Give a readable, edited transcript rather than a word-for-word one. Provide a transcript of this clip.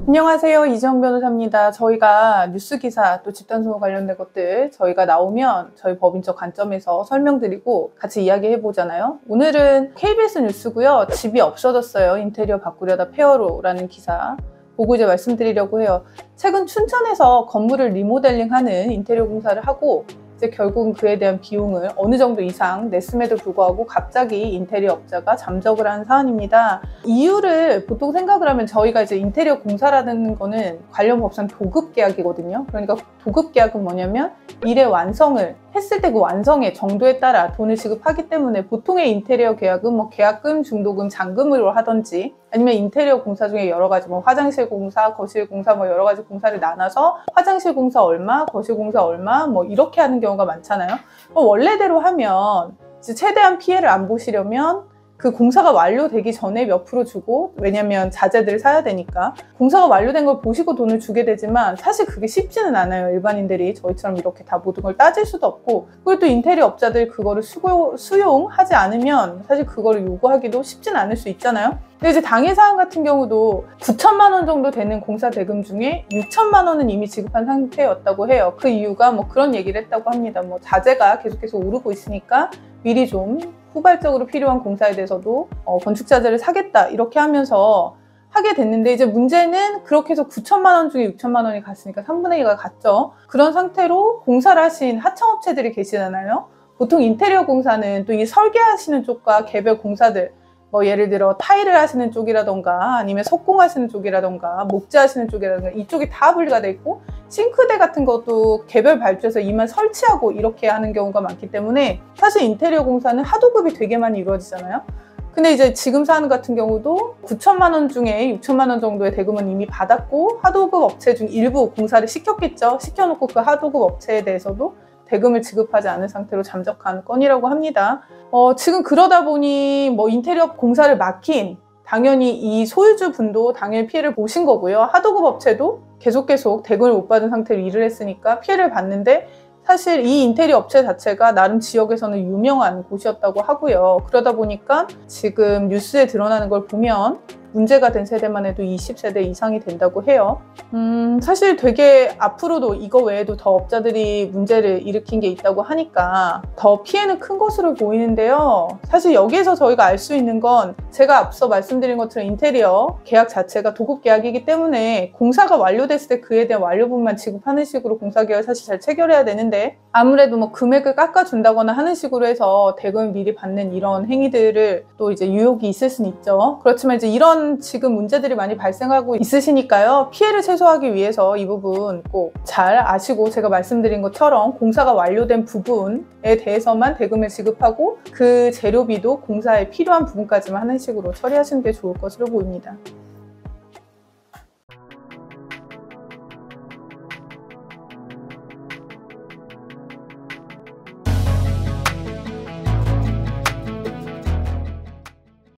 안녕하세요, 이지영 변호사입니다. 저희가 뉴스 기사 또 집단소송 관련된 것들 저희가 나오면 저희 법인적 관점에서 설명드리고 같이 이야기해 보잖아요. 오늘은 KBS 뉴스고요. 집이 없어졌어요. 인테리어 바꾸려다 폐허로라는 기사 보고 이제 말씀드리려고 해요. 최근 춘천에서 건물을 리모델링하는 인테리어 공사를 하고 이제 결국은 그에 대한 비용을 어느 정도 이상 냈음에도 불구하고 갑자기 인테리어 업자가 잠적을 한 사안입니다. 이유를 보통 생각을 하면 저희가 이제 인테리어 공사라는 거는 관련 법상 도급 계약이거든요. 그러니까 도급 계약은 뭐냐면 일의 완성을 했을 때 그 완성의 정도에 따라 돈을 지급하기 때문에 보통의 인테리어 계약은 뭐 계약금, 중도금, 잔금으로 하든지 아니면 인테리어 공사 중에 여러 가지 뭐 화장실 공사, 거실 공사 뭐 여러 가지 공사를 나눠서 화장실 공사 얼마, 거실 공사 얼마 뭐 이렇게 하는 경우가 많잖아요. 원래대로 하면 이제 최대한 피해를 안 보시려면 그 공사가 완료되기 전에 몇 프로 주고, 왜냐면 자재들을 사야 되니까 공사가 완료된 걸 보시고 돈을 주게 되지만 사실 그게 쉽지는 않아요. 일반인들이 저희처럼 이렇게 다 모든 걸 따질 수도 없고, 그리고 또 인테리어 업자들이 그거를 수용하지 않으면 사실 그거를 요구하기도 쉽지는 않을 수 있잖아요. 근데 이제 당해 사항 같은 경우도 9천만 원 정도 되는 공사 대금 중에 6천만 원은 이미 지급한 상태였다고 해요. 그 이유가 뭐 그런 얘기를 했다고 합니다. 뭐 자재가 계속해서 오르고 있으니까 미리 좀 후발적으로 필요한 공사에 대해서도 건축자재를 사겠다 이렇게 하면서 하게 됐는데, 이제 문제는 그렇게 해서 9천만 원 중에 6천만 원이 갔으니까 3분의 2가 갔죠. 그런 상태로 공사를 하신 하청업체들이 계시잖아요. 보통 인테리어 공사는 또 이 설계하시는 쪽과 개별 공사들, 뭐 예를 들어 타일을 하시는 쪽이라던가 아니면 석공하시는 쪽이라던가 목재하시는 쪽이라던가 이쪽이 다 분리가 돼 있고, 싱크대 같은 것도 개별 발주해서 이만 설치하고 이렇게 하는 경우가 많기 때문에 사실 인테리어 공사는 하도급이 되게 많이 이루어지잖아요. 근데 이제 지금 사안 같은 경우도 9천만 원 중에 6천만 원 정도의 대금은 이미 받았고, 하도급 업체 중 일부 공사를 시켰겠죠. 시켜놓고 그 하도급 업체에 대해서도 대금을 지급하지 않은 상태로 잠적한 건이라고 합니다. 지금 그러다 보니 뭐 인테리어 공사를 맡긴 당연히 이 소유주 분도 당연히 피해를 보신 거고요. 하도급 업체도 계속 대금을 못 받은 상태로 일을 했으니까 피해를 봤는데, 사실 이 인테리어 업체 자체가 나름 지역에서는 유명한 곳이었다고 하고요. 그러다 보니까 지금 뉴스에 드러나는 걸 보면 문제가 된 세대만 해도 20세대 이상이 된다고 해요. 사실 되게 앞으로도 이거 외에도 더 업자들이 문제를 일으킨 게 있다고 하니까 더 피해는 큰 것으로 보이는데요. 사실 여기에서 저희가 알 수 있는 건 제가 앞서 말씀드린 것처럼 인테리어 계약 자체가 도급 계약이기 때문에 공사가 완료됐을 때 그에 대한 완료분만 지급하는 식으로 공사 계약을 사실 잘 체결해야 되는데, 아무래도 뭐 금액을 깎아준다거나 하는 식으로 해서 대금을 미리 받는 이런 행위들을 또 이제 유혹이 있을 수는 있죠. 그렇지만 이제 이런 지금 문제들이 많이 발생하고 있으시니까요. 피해를 최소화하기 위해서 이 부분 꼭 잘 아시고, 제가 말씀드린 것처럼 공사가 완료된 부분에 대해서만 대금을 지급하고 그 재료비도 공사에 필요한 부분까지만 하는 식으로 처리하시는 게 좋을 것으로 보입니다.